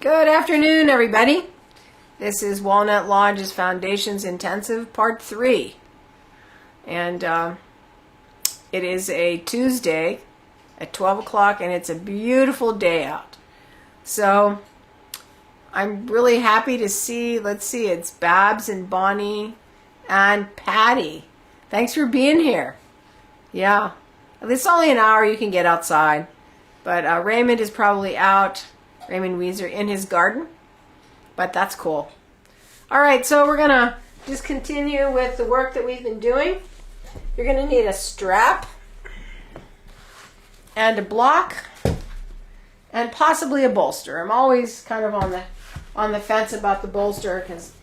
Good afternoon, everybody. This is Walnut Lodge's Foundations Intensive Part 3. And it is a Tuesday at 12 o'clock, and it's a beautiful day out. So I'm really happy to see, it's Babs and Bonnie and Patty. Thanks for being here. Yeah, it's only an hour you can get outside. But Raymond is probably out. Raymond Weezer in his garden, but that's cool. All right, so we're gonna just continue with the work that we've been doing. You're gonna need a strap and a block and possibly a bolster. I'm always kind of on the fence about the bolster because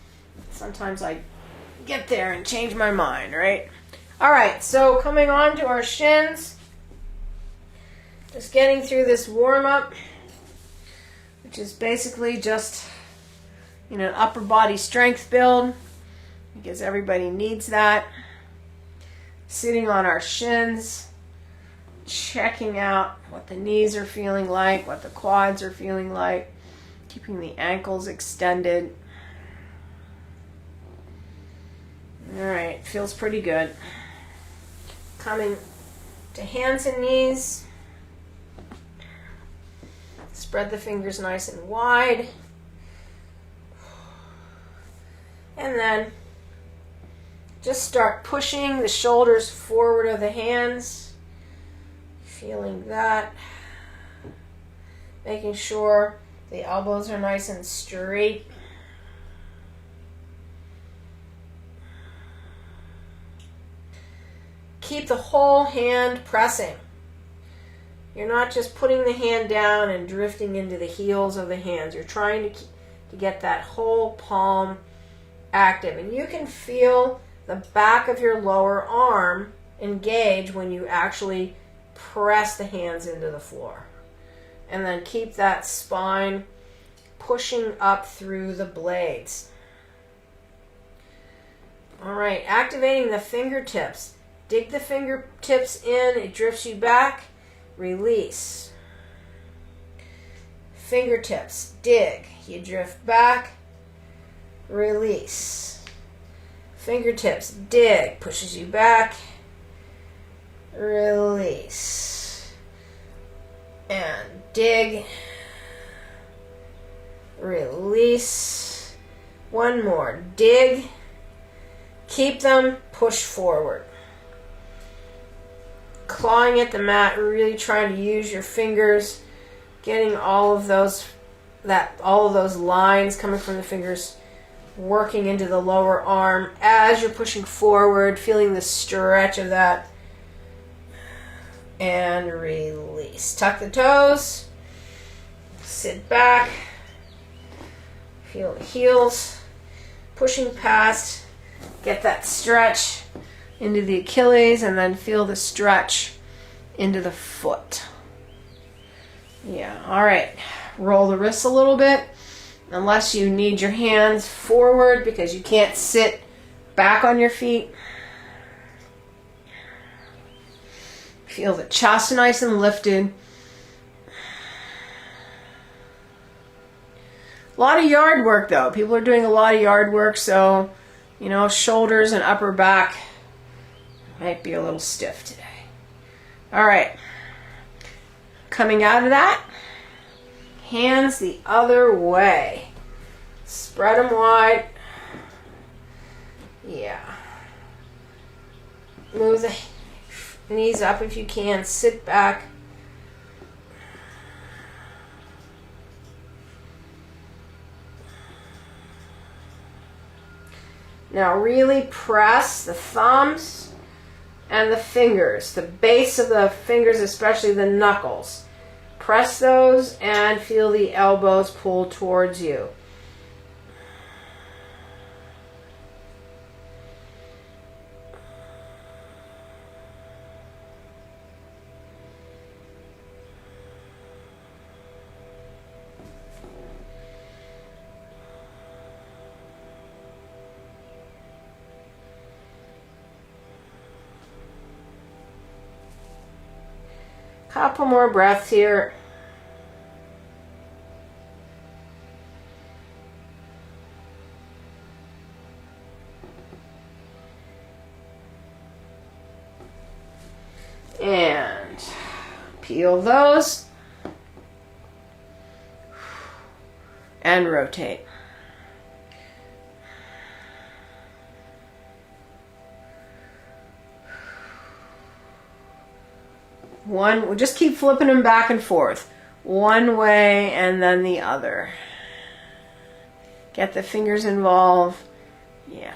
sometimes I get there and change my mind, right? All right, so coming on to our shins, just getting through this warm-up, which is basically just, an upper body strength build, because everybody needs that. Sitting on our shins, checking out what the knees are feeling like, what the quads are feeling like, keeping the ankles extended. All right, feels pretty good. Coming to hands and knees. Spread the fingers nice and wide. And then just start pushing the shoulders forward of the hands. Feeling that. Making sure the elbows are nice and straight. Keep the whole hand pressing. You're not just putting the hand down and drifting into the heels of the hands. You're trying to get that whole palm active. And you can feel the back of your lower arm engage when you actually press the hands into the floor. And then keep that spine pushing up through the blades. All right, activating the fingertips. Dig the fingertips in, it drifts you back. Release. Fingertips, dig. You drift back. Release. Fingertips, dig. Pushes you back. Release. And dig. Release. One more. Dig. Keep them. Push forward. Clawing at the mat, really trying to use your fingers, getting all of those lines coming from the fingers working into the lower arm as you're pushing forward, feeling the stretch of that. And release. Tuck the toes. Sit back. Feel the heels pushing past. Get that stretch into the Achilles, and then feel the stretch into the foot. Yeah, all right. Roll the wrists a little bit, unless you need your hands forward because you can't sit back on your feet. Feel the chest nice and lifted. A lot of yard work, though. People are doing a lot of yard work, so, shoulders and upper back might be a little stiff today. All right. Coming out of that, hands the other way. Spread them wide. Yeah. Move the knees up if you can. Sit back. Now really press the thumbs and the fingers, the base of the fingers, especially the knuckles. Press those and feel the elbows pull towards you. Couple more breaths here. Peel those. And rotate. We'll just keep flipping them back and forth. One way and then the other. Get the fingers involved. Yeah.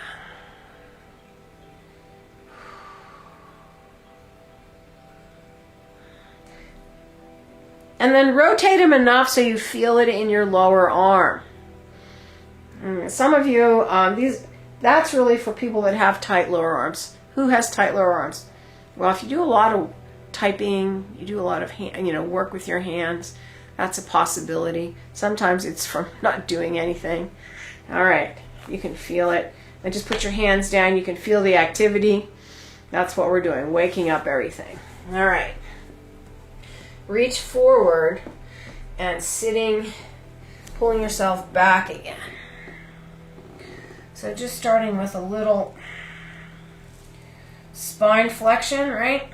And then rotate them enough so you feel it in your lower arm. Some of you, that's really for people that have tight lower arms. Who has tight lower arms? Well, if you do a lot of typing, you do a lot of work with your hands, that's a possibility. Sometimes it's from not doing anything. All right, you can feel it. And just put your hands down. You can feel the activity. That's what we're doing, waking up everything. All right. Reach forward and sitting, pulling yourself back again. So just starting with a little spine flexion, right?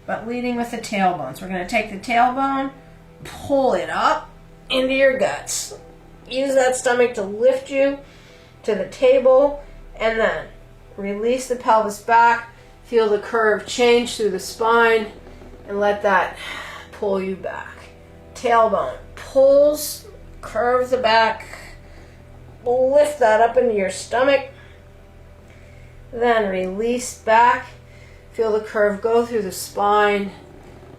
But leading with the tailbone. So we're going to take the tailbone, pull it up into your guts. Use that stomach to lift you to the table, and then release the pelvis back. Feel the curve change through the spine, and let that pull you back. Tailbone pulls, curve the back, lift that up into your stomach, then release back. Feel the curve go through the spine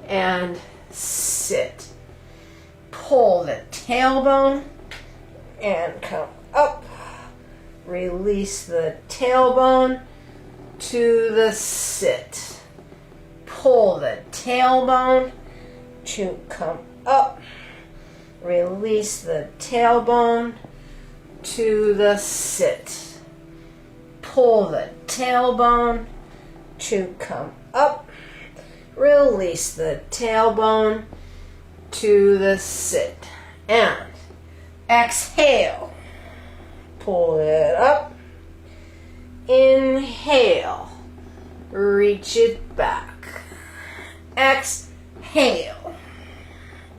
and sit. Pull the tailbone and come up. Release the tailbone to the sit. Pull the tailbone to come up. Release the tailbone to the sit. Pull the tailbone to come up. Release the tailbone to the sit. And exhale. Pull it up. Inhale. Reach it back. Exhale.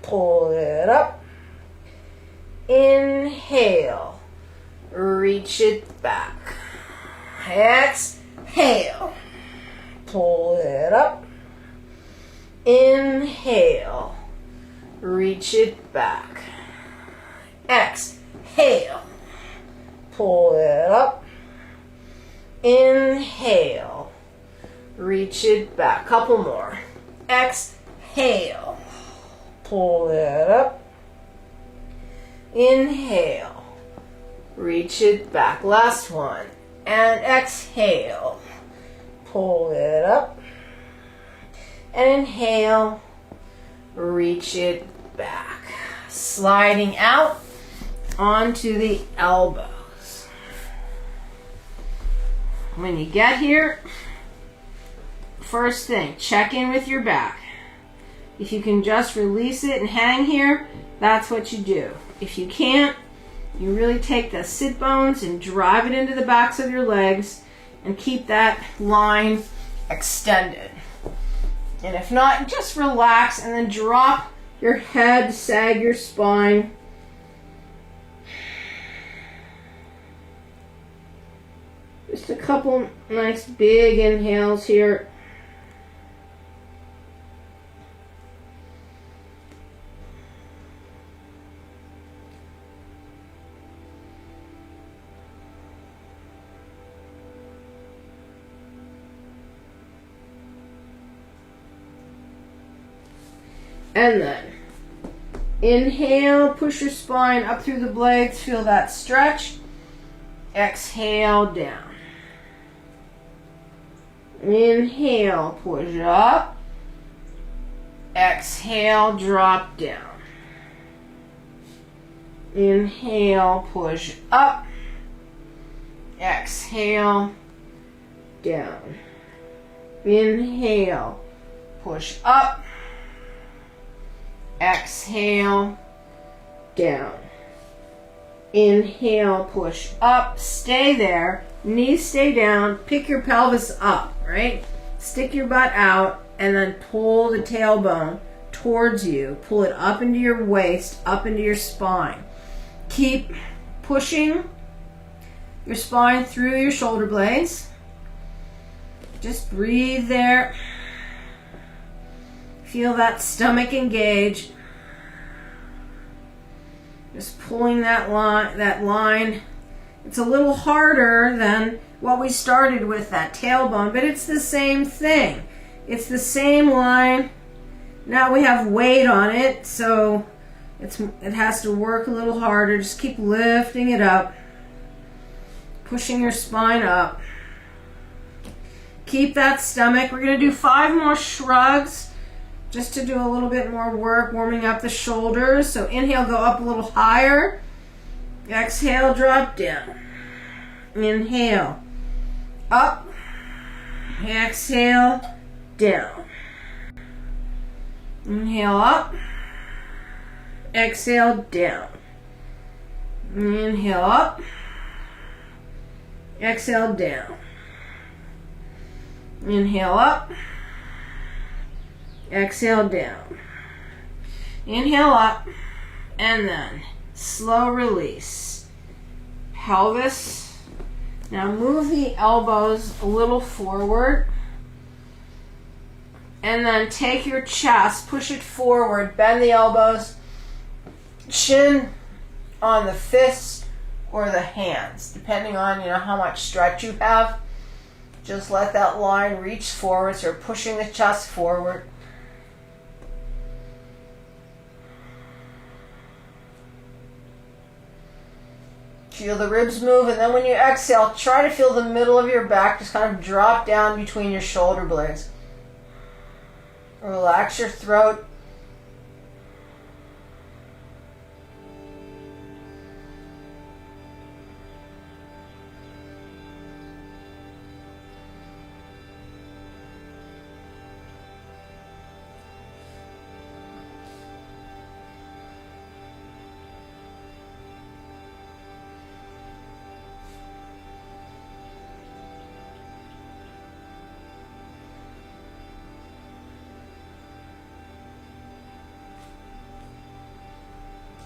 Pull it up. Inhale. Reach it back. Exhale. Pull it up. Inhale. Reach it back. Exhale. Pull it up. Inhale. Reach it back. Couple more. Exhale. Pull it up. Inhale. Reach it back. Last one. And exhale. Pull it up. And inhale. Reach it back. Sliding out onto the elbows. When you get here, first thing, check in with your back. If you can just release it and hang here, that's what you do. If you can't, you really take the sit bones and drive it into the backs of your legs and keep that line extended. And if not, just relax and then drop your head, sag your spine. Just a couple nice big inhales here. And then inhale, push your spine up through the blades, feel that stretch. Exhale, down. Inhale, push up. Exhale, drop down. Inhale, push up. Exhale, down. Inhale, push up. Exhale, down. Inhale, push up. Stay there. Knees stay down. Pick your pelvis up, right? Stick your butt out and then pull the tailbone towards you. Pull it up into your waist, up into your spine. Keep pushing your spine through your shoulder blades. Just breathe there. Feel that stomach engage. Just pulling that line. It's a little harder than what we started with, that tailbone, but it's the same thing. It's the same line. Now we have weight on it, so it has to work a little harder. Just keep lifting it up, pushing your spine up. Keep that stomach. We're going to do 5 more shrugs just to do a little bit more work, warming up the shoulders. So inhale, go up a little higher. Exhale, drop down. Inhale, up. Exhale, down. Inhale, up. Exhale, down. Inhale, up. Exhale, down. Inhale, up. Exhale, down. Inhale, up. And then slow release. Pelvis. Now move the elbows a little forward. And then take your chest, push it forward, bend the elbows, chin on the fists or the hands, depending on how much stretch you have. Just let that line reach forward, so you're pushing the chest forward. Feel the ribs move, and then when you exhale, try to feel the middle of your back just kind of drop down between your shoulder blades. Relax your throat.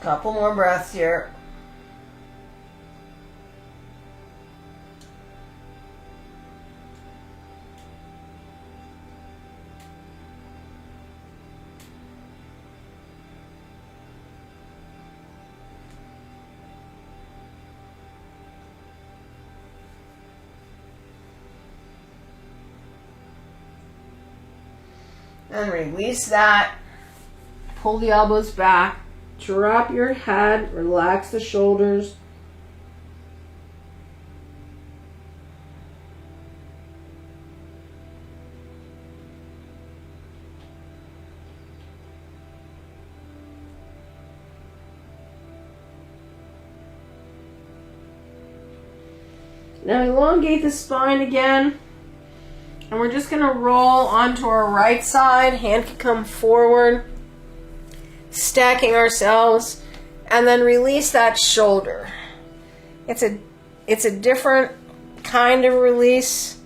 Couple more breaths here. And release that. Pull the elbows back. Drop your head, relax the shoulders. Now elongate the spine again. And we're just going to roll onto our right side. Hand can come forward. Stacking ourselves, and then release that shoulder. It's a different kind of release.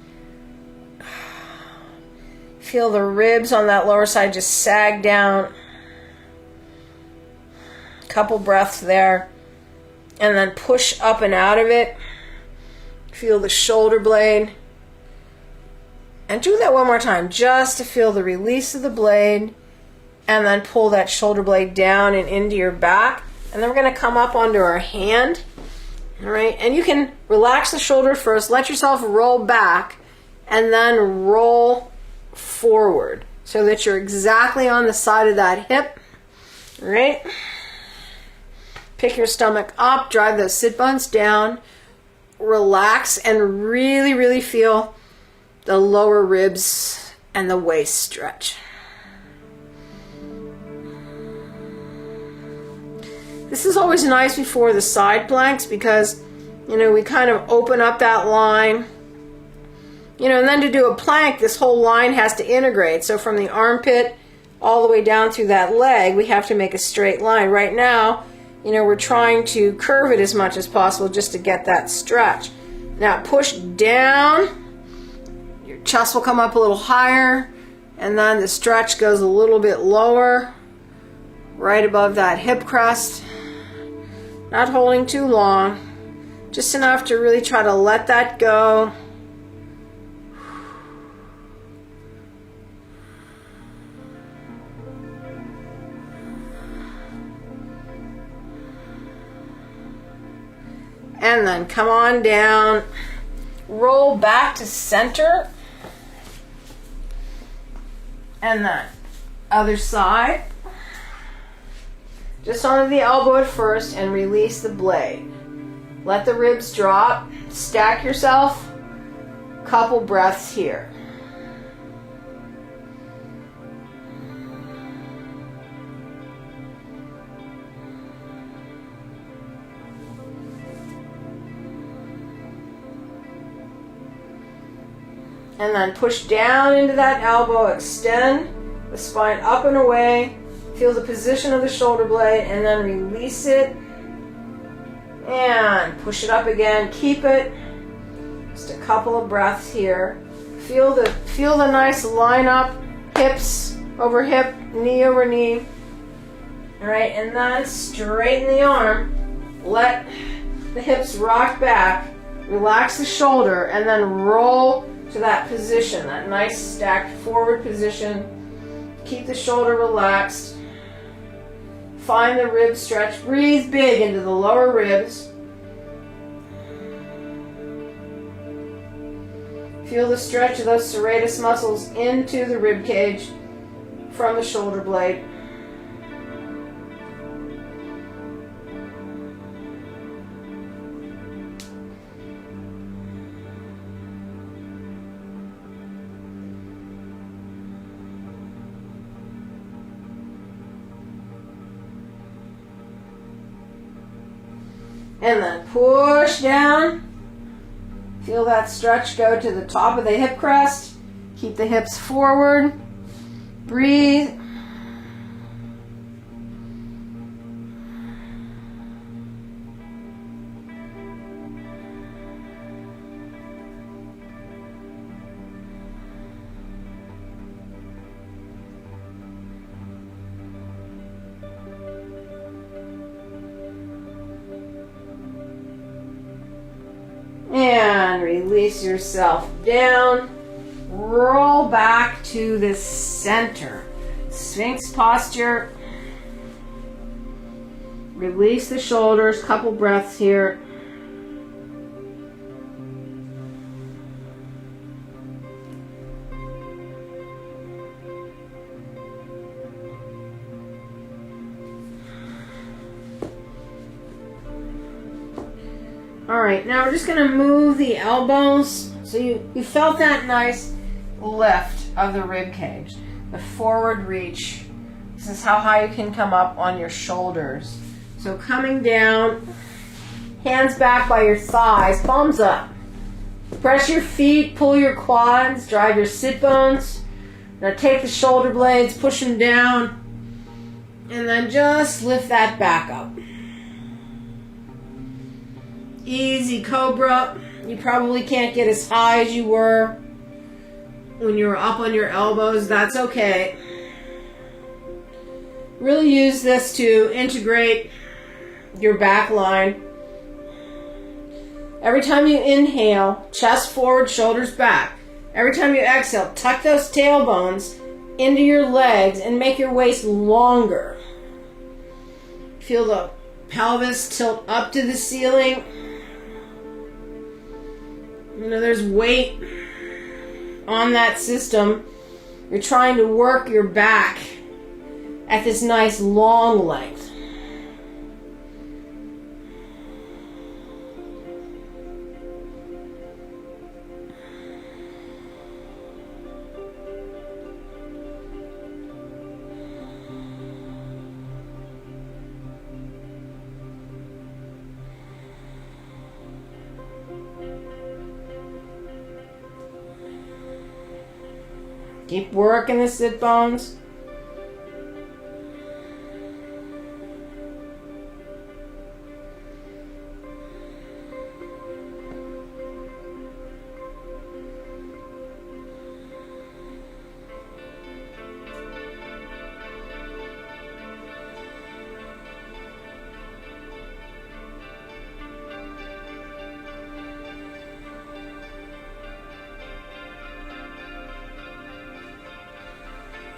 Feel the ribs on that lower side just sag down. Couple breaths there, and then push up and out of it. Feel the shoulder blade, and do that one more time just to feel the release of the blade. And then pull that shoulder blade down and into your back. And then we're going to come up onto our hand. All right. And you can relax the shoulder first. Let yourself roll back. And then roll forward. So that you're exactly on the side of that hip. All right. Pick your stomach up. Drive those sit bones down. Relax and really, really feel the lower ribs and the waist stretch. This is always nice before the side planks because, we kind of open up that line. And then to do a plank, this whole line has to integrate. So from the armpit all the way down through that leg, we have to make a straight line. Right now, we're trying to curve it as much as possible just to get that stretch. Now push down. Your chest will come up a little higher. And then the stretch goes a little bit lower, right above that hip crest. Not holding too long, just enough to really try to let that go. And then come on down, roll back to center, and then other side. Just onto the elbow at first and release the blade. Let the ribs drop, stack yourself, couple breaths here. And then push down into that elbow, extend the spine up and away, feel the position of the shoulder blade, and then release it, and push it up again, keep it, just a couple of breaths here. Feel the nice line up, hips over hip, knee over knee, all right, and then straighten the arm, let the hips rock back, relax the shoulder, and then roll to that position, that nice stacked forward position. Keep the shoulder relaxed. Find the rib stretch. Breathe big into the lower ribs. Feel the stretch of those serratus muscles into the rib cage from the shoulder blade. And then push down. Feel that stretch go to the top of the hip crest. Keep the hips forward. Breathe. And release yourself down. Roll back to the center. Sphinx posture. Release the shoulders. Couple breaths here. All right, now we're just going to move the elbows. So you felt that nice lift of the rib cage, the forward reach. This is how high you can come up on your shoulders. So coming down, hands back by your thighs, palms up. Press your feet, pull your quads, drive your sit bones. Now take the shoulder blades, push them down, and then just lift that back up. Easy cobra. You probably can't get as high as you were when you were up on your elbows. That's okay. Really use this to integrate your back line. Every time you inhale, chest forward, shoulders back. Every time you exhale, tuck those tailbones into your legs and make your waist longer. Feel the pelvis tilt up to the ceiling. You know, there's weight on that system. You're trying to work your back at this nice long length. Keep working the sit bones.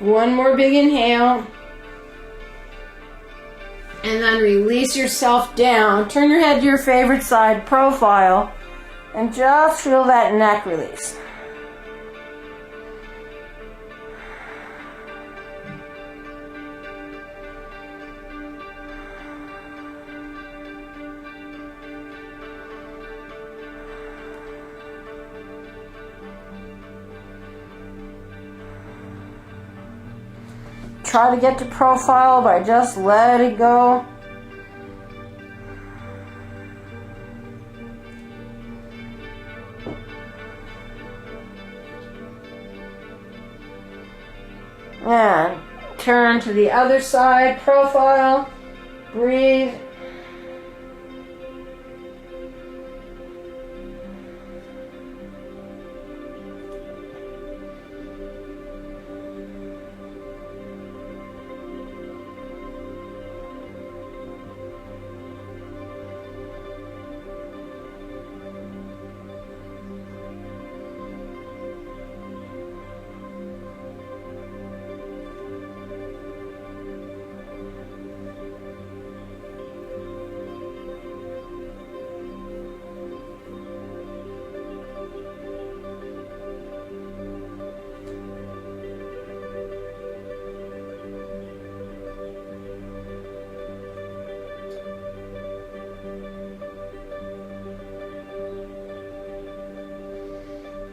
One more big inhale. And then release yourself down. Turn your head to your favorite side profile. And just feel that neck release. Try to get to profile by just let it go. And turn to the other side, profile, breathe.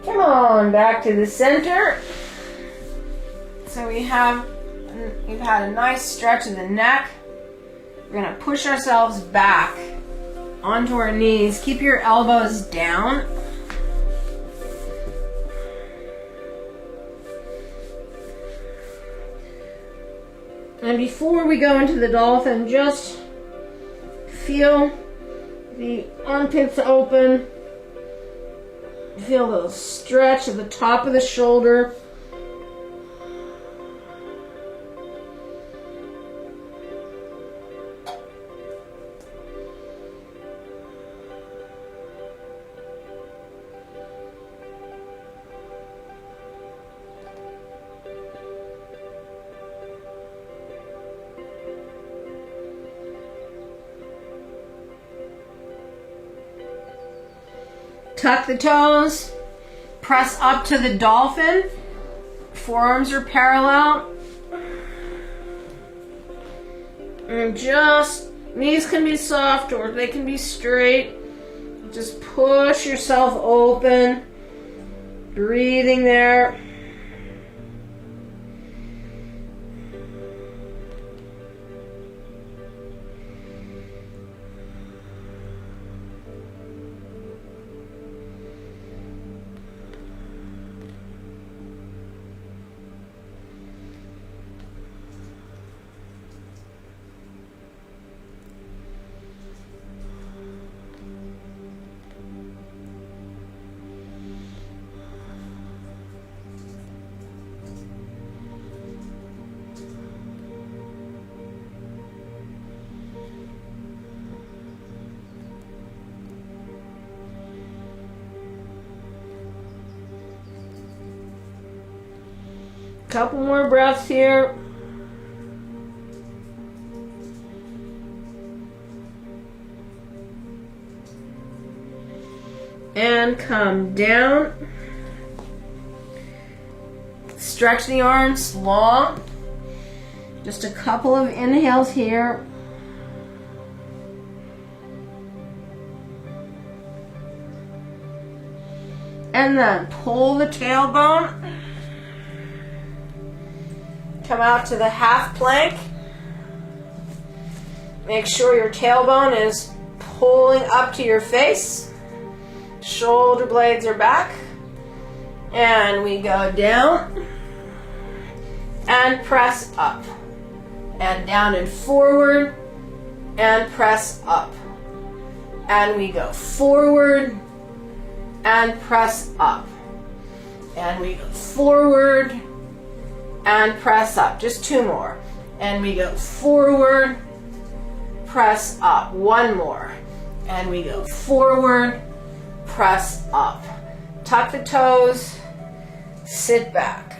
Come on, back to the center. So we've had a nice stretch of the neck. We're going to push ourselves back onto our knees. Keep your elbows down. And before we go into the dolphin, just feel the armpits open. Feel the stretch at the top of the shoulder. Tuck the toes, press up to the dolphin, forearms are parallel, and just, knees can be soft or they can be straight, just push yourself open, breathing there. Couple more breaths here. And come down. Stretch the arms long. Just a couple of inhales here. And then pull the tailbone. Come out to the half plank. Make sure your tailbone is pulling up to your face. Shoulder blades are back. And we go down. And press up. And down and forward. And press up. And we go forward. And press up. And we go forward. And press up. Just two more. And we go forward, press up. One more. And we go forward, press up. Tuck the toes, sit back.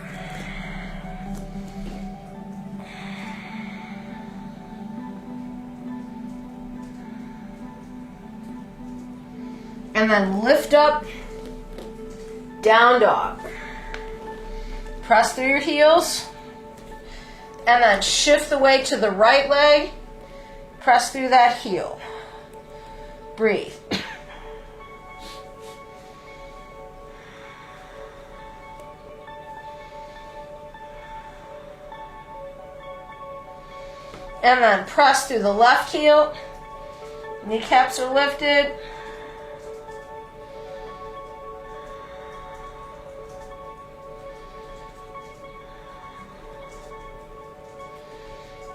And then lift up, down dog. Press through your heels. And then shift the weight to the right leg. Press through that heel. Breathe. And then press through the left heel. Kneecaps are lifted.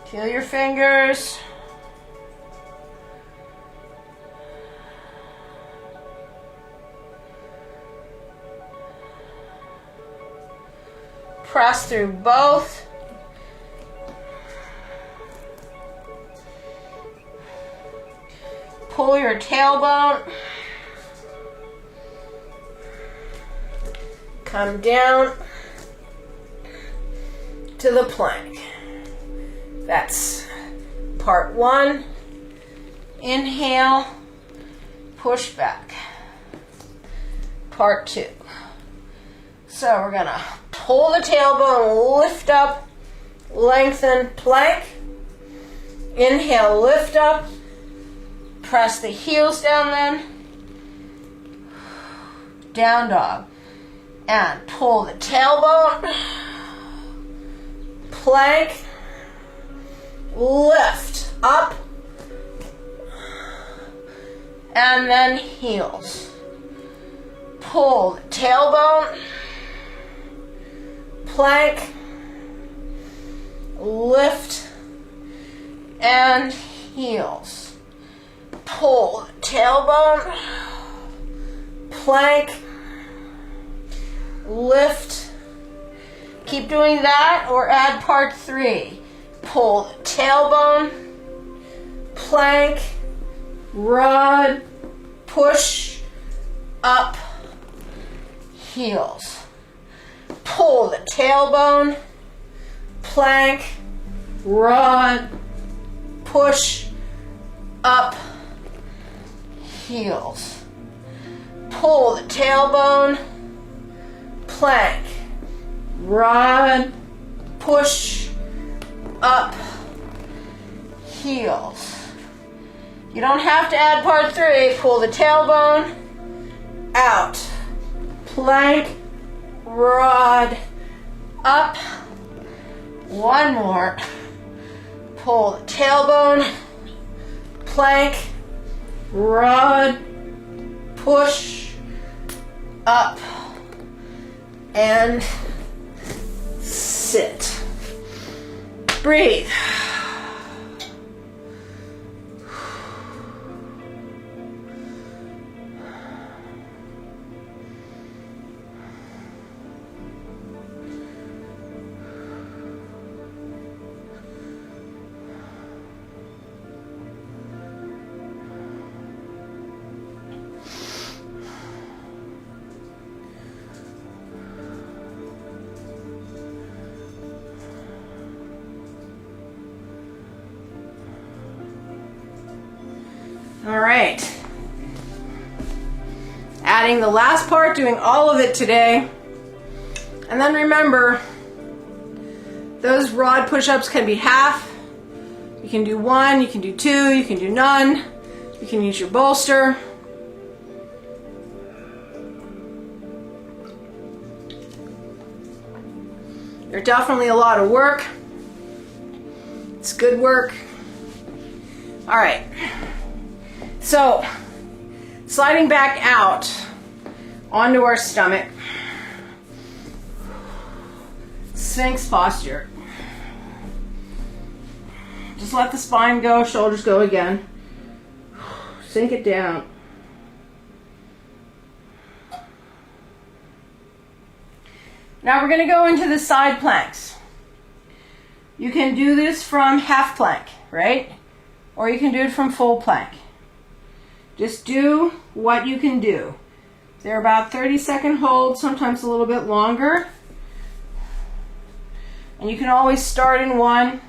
Feel your fingers. Press through both. Pull your tailbone. Come down to the plank. That's part one. Inhale, push back. Part two. So we're gonna pull the tailbone, lift up, lengthen, plank. Inhale, lift up. Press the heels down then. Down dog. And pull the tailbone. Plank. Lift up. And then heels. Pull the tailbone. Plank. Lift. And heels. Pull the tailbone, plank, lift. Keep doing that or add part three. Pull the tailbone, plank, rod, push, up, heels. Pull the tailbone, plank, rod, push, up, heels. Pull the tailbone, plank, rod, push, up, heels. You don't have to add part three. Pull the tailbone, out, plank, rod, up. One more. Pull the tailbone, plank, rod, push, up, and sit. Breathe. All right. Adding the last part, doing all of it today. And then remember, those rod push-ups can be half. You can do one, you can do two, you can do none. You can use your bolster. They're definitely a lot of work. It's good work. All right. So, sliding back out onto our stomach. Sphinx posture. Just let the spine go, shoulders go again. Sink it down. Now we're going to go into the side planks. You can do this from half plank, right? Or you can do it from full plank. Just do what you can do. They're about 30-second holds, sometimes a little bit longer. And you can always start in one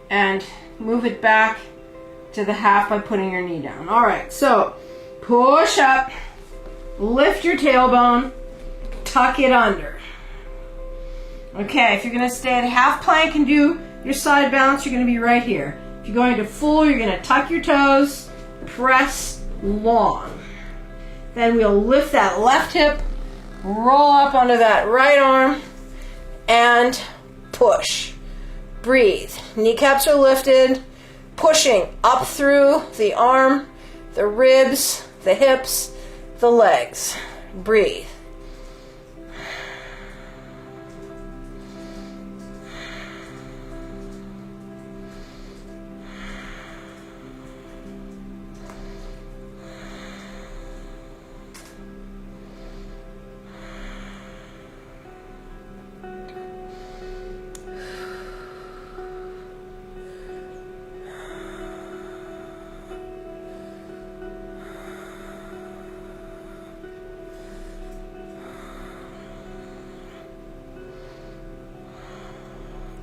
and move it back to the half by putting your knee down. All right, so Push up. Lift your tailbone. Tuck it under. Okay, if you're going to stay at half plank and do your side balance, you're going to be right here. If you're going to full, you're going to tuck your toes, press long. Then we'll lift that left hip, roll up onto that right arm, and push. Breathe. Kneecaps are lifted, pushing up through the arm, the ribs, the hips, the legs. Breathe.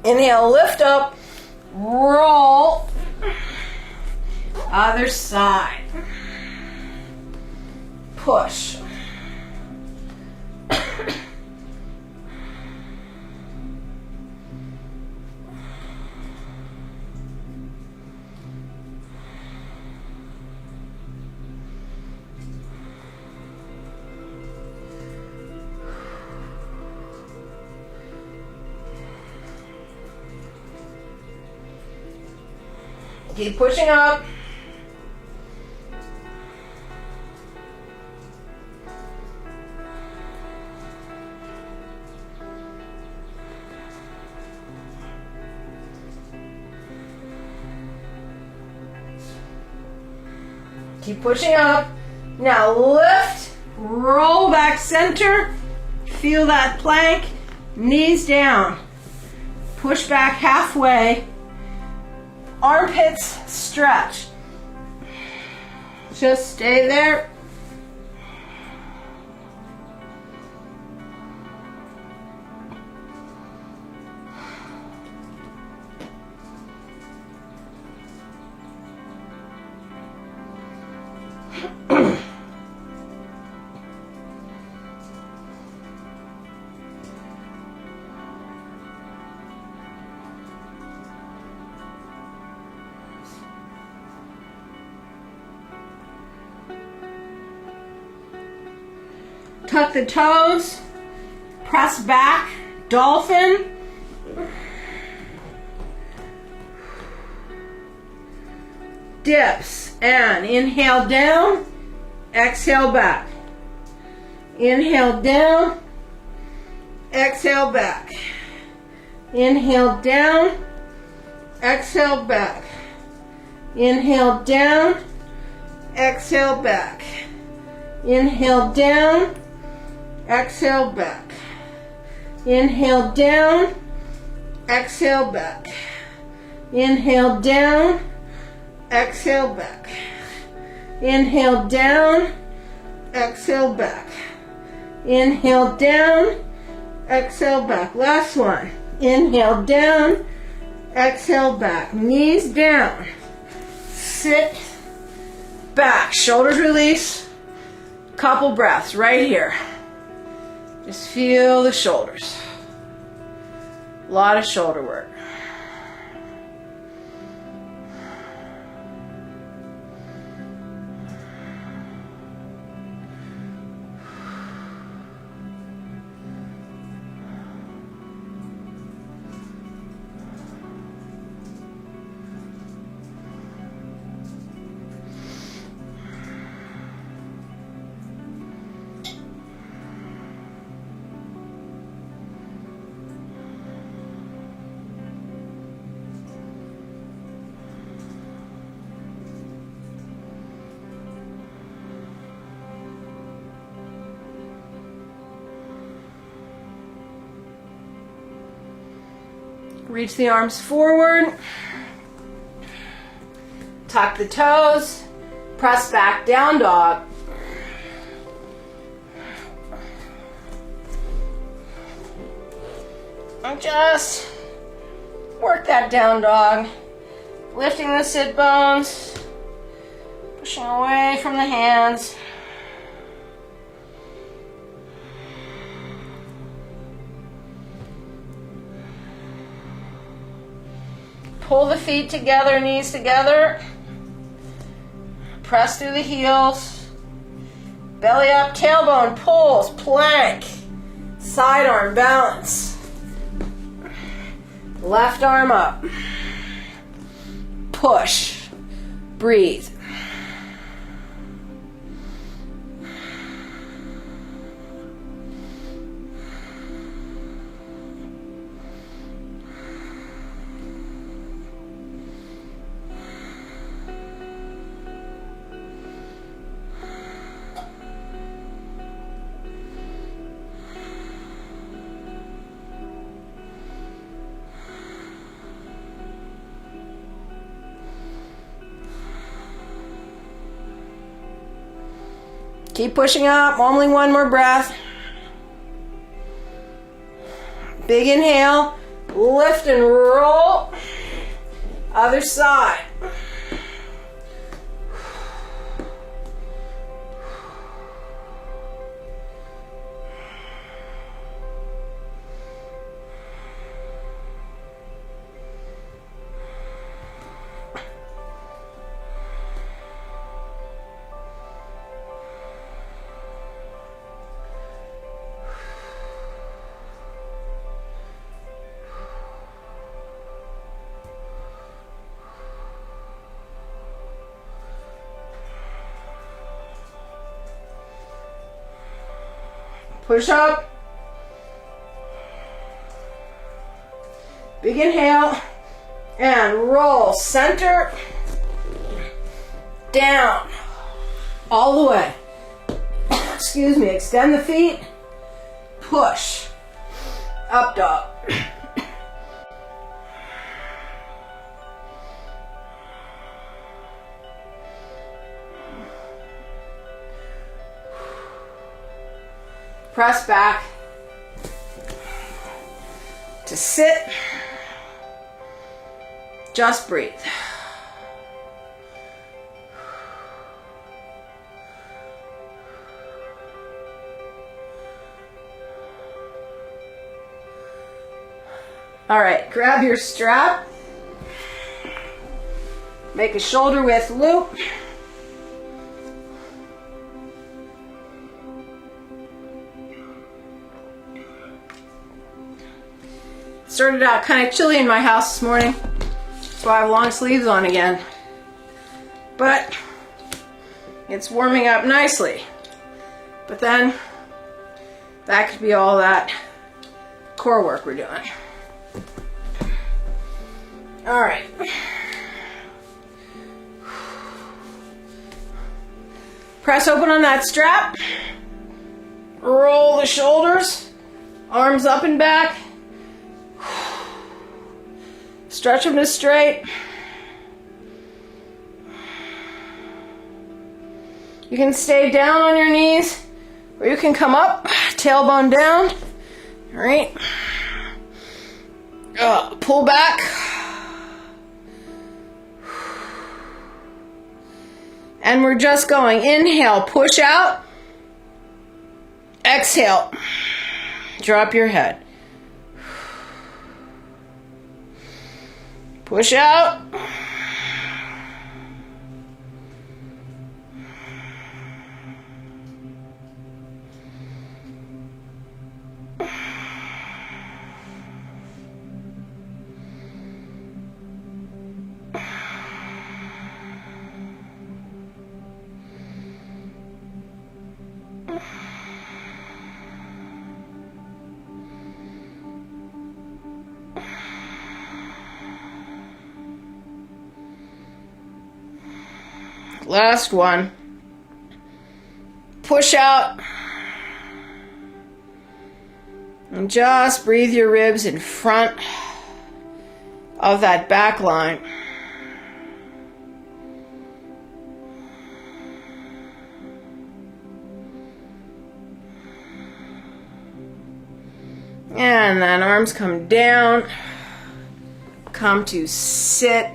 Inhale, lift up, roll, other side, push. Keep pushing up. Keep pushing up. Now lift, roll back center. Feel that plank, knees down. Push back halfway. Armpits stretch. Just stay there. Tuck the toes, press back, dolphin. Dips, and inhale down, exhale back. Inhale down, exhale back. Inhale down, exhale back. Inhale down, exhale back. Inhale down, exhale back. Inhale down, exhale back. Inhale down, exhale back. Inhale down, exhale back. Inhale down, exhale back. Last one. Inhale down, exhale back. Knees down. Sit back. Shoulders release. Couple breaths right here. Just feel the shoulders. A lot of shoulder work. Reach the arms forward. Tuck the toes. Press back, down dog. And just work that down dog. Lifting the sit bones. Pushing away from the hands. Pull the feet together, knees together. Press through the heels. Belly up, tailbone pulls, plank. Side arm balance. Left arm up. Push. Breathe. Keep pushing up, only one more breath. Big inhale, lift and roll. Other side. Push up. Big inhale. And roll. Center. Down. All the way. Excuse me. Extend the feet. Push. Up dog. Press back to sit. Just breathe. All right, grab your strap. Make a shoulder width loop. Started out kind of chilly in my house this morning, so I have long sleeves on again. But it's warming up nicely. But then that could be all that core work we're doing. All right. Press open on that strap. Roll the shoulders, arms up and back. Stretch them to straight. You can stay down on your knees, or you can come up, tailbone down. All right. Pull back. And we're just going. Inhale, push out. Exhale, drop your head. Push out. Last one. Push out. And just breathe your ribs in front of that back line. And then arms come down. Come to sit.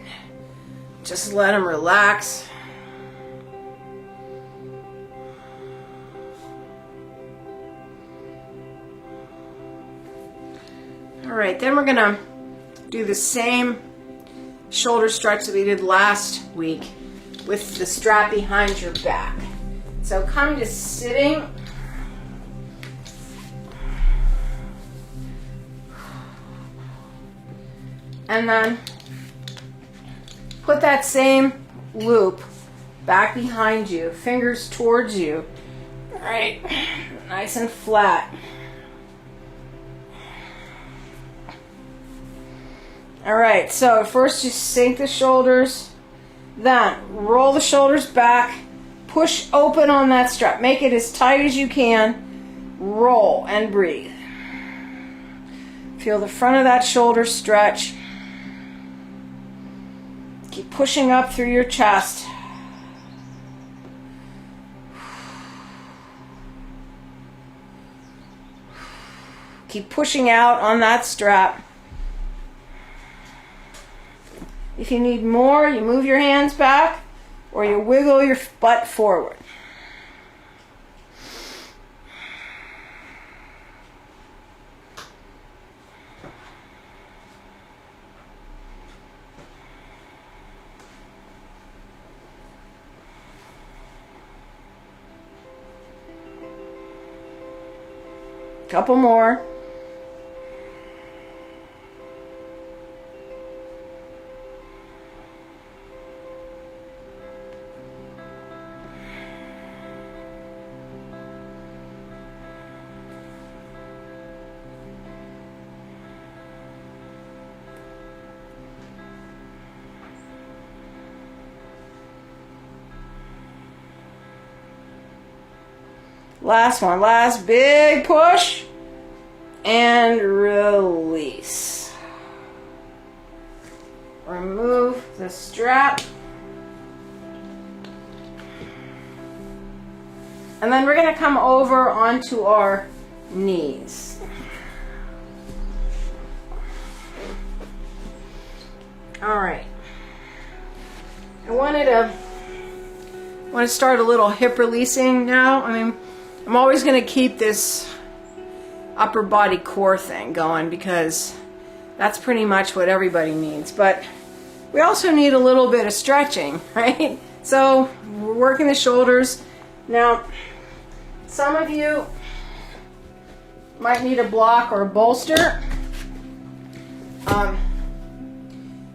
Just let them relax. All right, then we're gonna do the same shoulder stretch that we did last week with the strap behind your back. So come to sitting. And then put that same loop back behind you, fingers towards you. All right, nice and flat. All right, so first you sink the shoulders, then roll the shoulders back, push open on that strap. Make it as tight as you can. Roll and breathe. Feel the front of that shoulder stretch. Keep pushing up through your chest. Keep pushing out on that strap. If you need more, you move your hands back or you wiggle your butt forward. Couple more. Last one, last big push and release. Remove the strap. And then we're going to come over onto our knees. All right. I want to start a little hip releasing now. I'm always going to keep this upper body core thing going because that's pretty much what everybody needs. But we also need a little bit of stretching, right? So we're working the shoulders. Now, some of you might need a block or a bolster.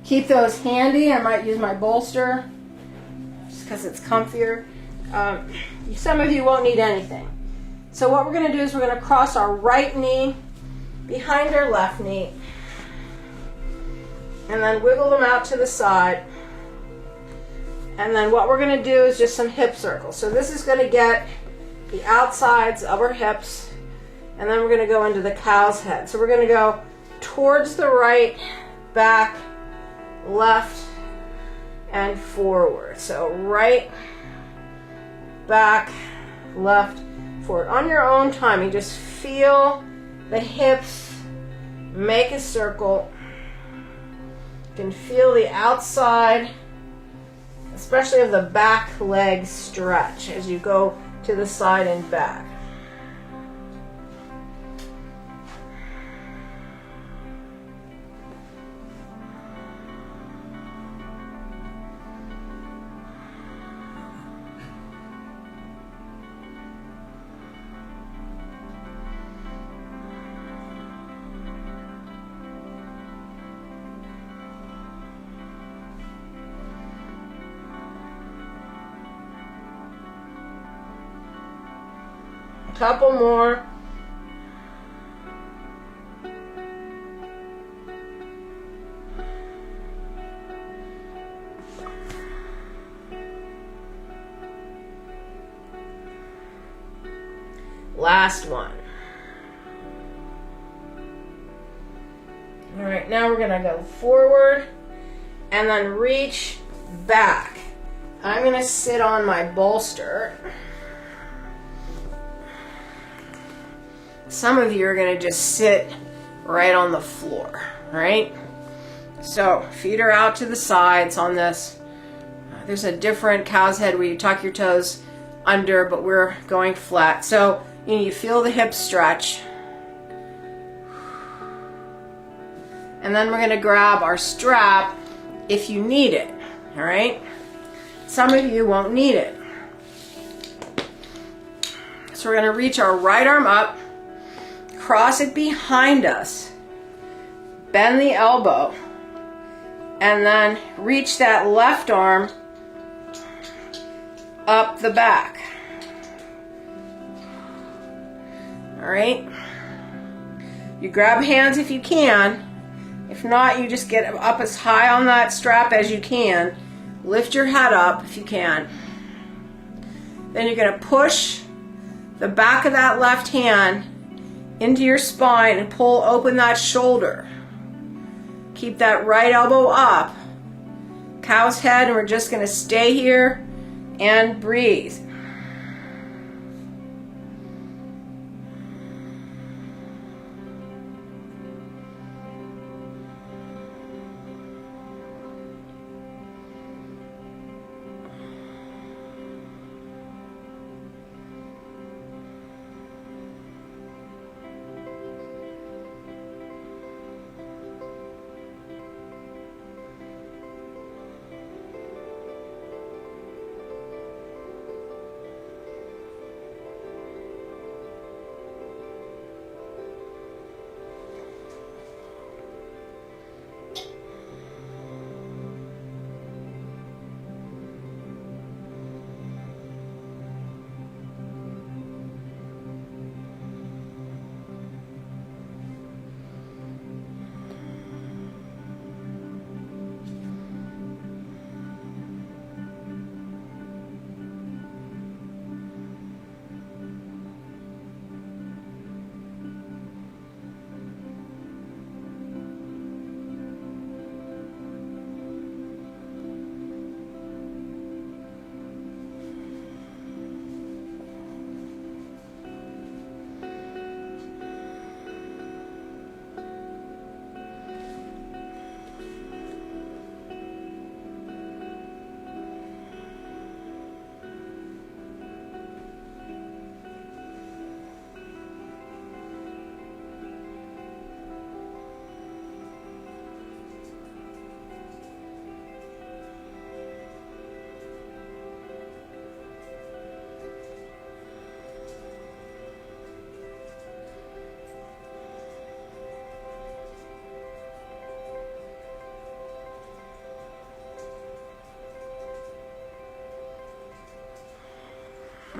Keep those handy. I might use my bolster just because it's comfier. Some of you won't need anything. So what we're going to do is we're going to cross our right knee behind our left knee and then wiggle them out to the side. And then what we're going to do is just some hip circles. So this is going to get the outsides of our hips, and then we're going to go into the cow's head. So we're going to go towards the right, back, left, and forward. So right, back, left, forward. On your own time, you just feel the hips make a circle. You can feel the outside, especially of the back leg stretch as you go to the side and back. Couple more. Last one. All right, now we're going to go forward and then reach back. I'm going to sit on my bolster. Some of you are going to just sit right on the floor, right? So feet are out to the sides on this. There's a different cow's head where you tuck your toes under, but we're going flat. So you feel the hip stretch. And then we're going to grab our strap if you need it. All right? Some of you won't need it. So we're going to reach our right arm up, cross it behind us, bend the elbow, and then reach that left arm up the back. All right? You grab hands if you can. If not, you just get up as high on that strap as you can. Lift your head up if you can. Then you're going to push the back of that left hand into your spine and pull open that shoulder. Keep that right elbow up. Cow's head, and we're just going to stay here and breathe.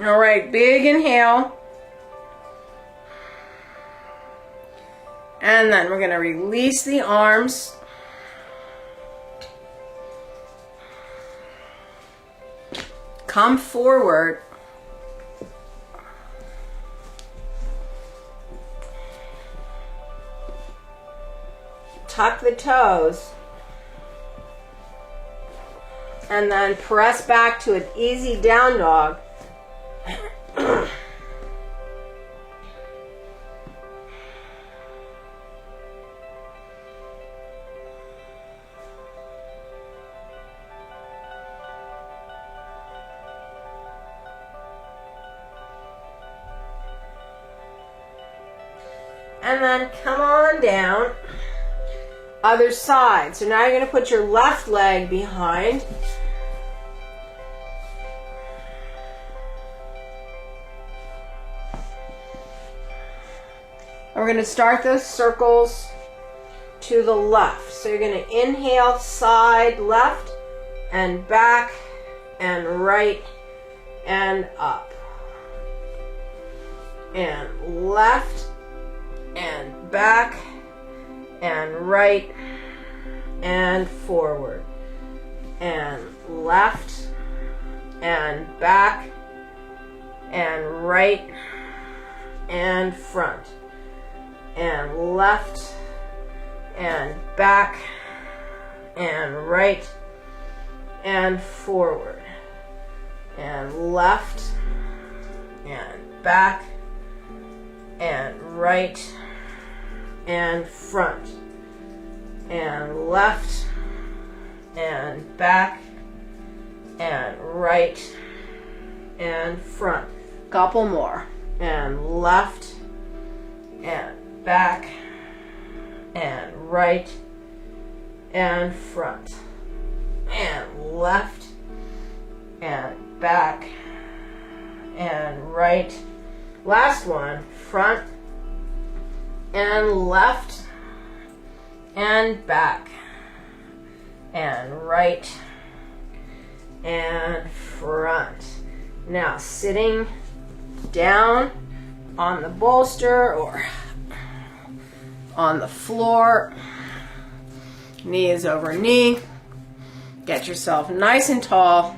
All right, big inhale. And then we're going to release the arms. Come forward. Tuck the toes. And then press back to an easy down dog. And then come on down. Other side. So now you're going to put your left leg behind. We're going to start those circles to the left. So you're going to inhale side left and back and right and up. And left and back and right and forward. And left and back and right and front. And left and back and right and forward and left and back and right and front and left and back and right and front. Couple more. And left and back and right and front and left and back and right. Last one, front and left and back and right and front. Now sitting down on the bolster or on the floor, knee is over knee. Get yourself nice and tall.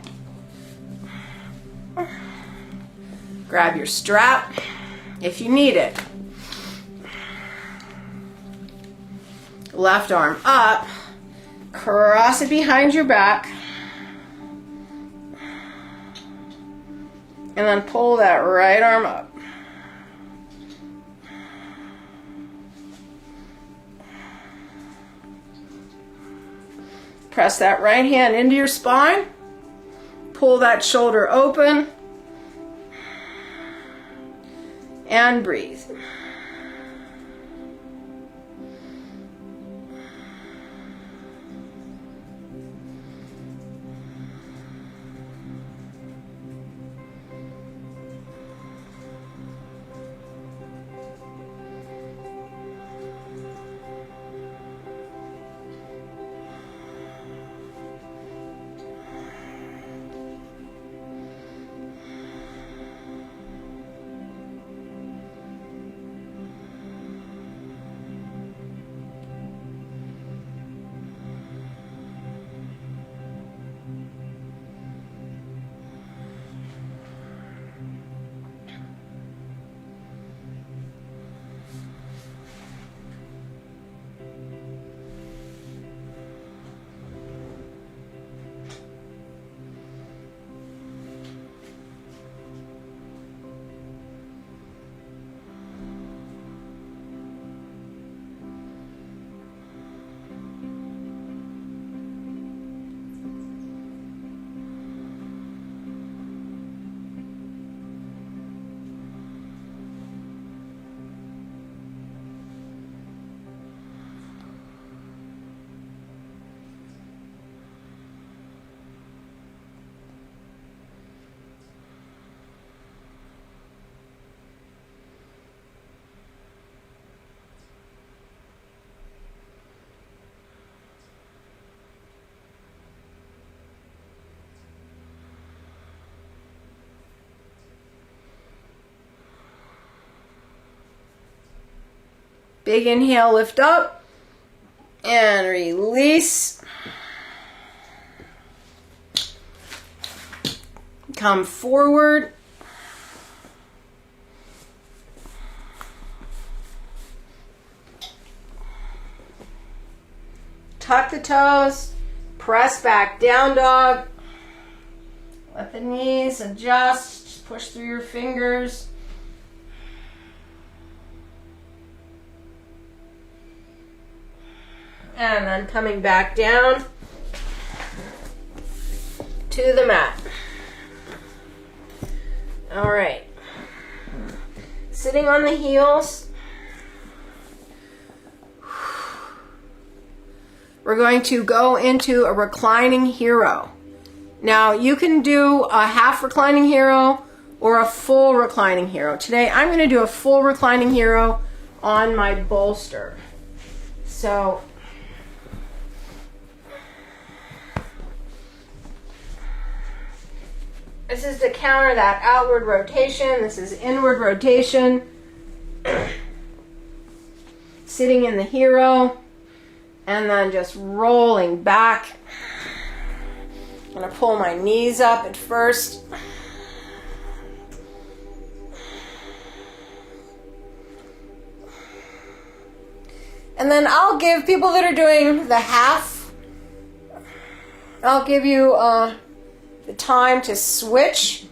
Grab your strap if you need it. Left arm up, cross it behind your back, and then pull that right arm up. Press that right hand into your spine, pull that shoulder open, and breathe. Big inhale, lift up and release. Come forward. Tuck the toes, press back, down dog. Let the knees adjust, just push through your fingers. And then coming back down to the mat. All right. Sitting on the heels. We're going to go into a reclining hero. Now, you can do a half reclining hero or a full reclining hero. Today, I'm going to do a full reclining hero on my bolster. So, this is to counter that outward rotation. This is inward rotation. Sitting in the hero. And then just rolling back. I'm going to pull my knees up at first. And then I'll give people that are doing the half, I'll give you the time to switch.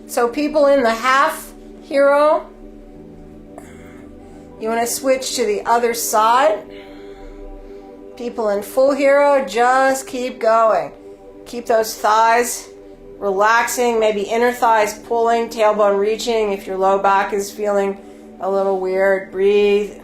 So people in the half hero, you want to switch to the other side. People in full hero, just keep going. Keep those thighs relaxing, maybe inner thighs pulling, tailbone reaching. If your low back is feeling a little weird, breathe.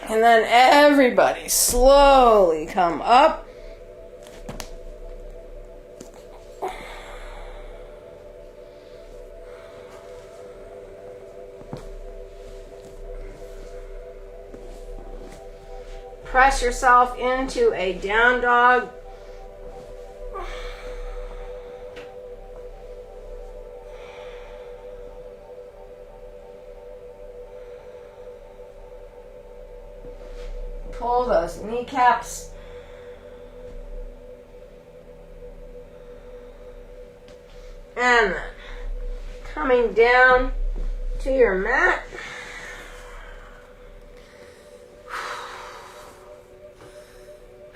And then everybody slowly come up. Press yourself into a down dog. Pull those kneecaps. And then coming down to your mat.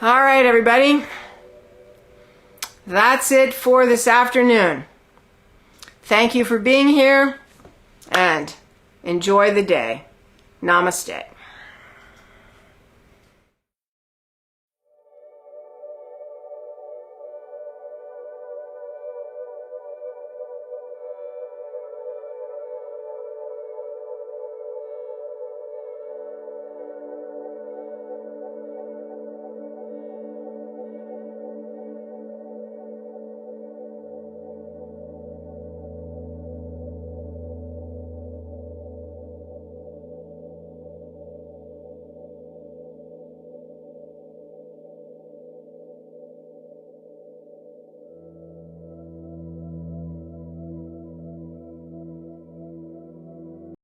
All right, everybody. That's it for this afternoon. Thank you for being here and enjoy the day. Namaste.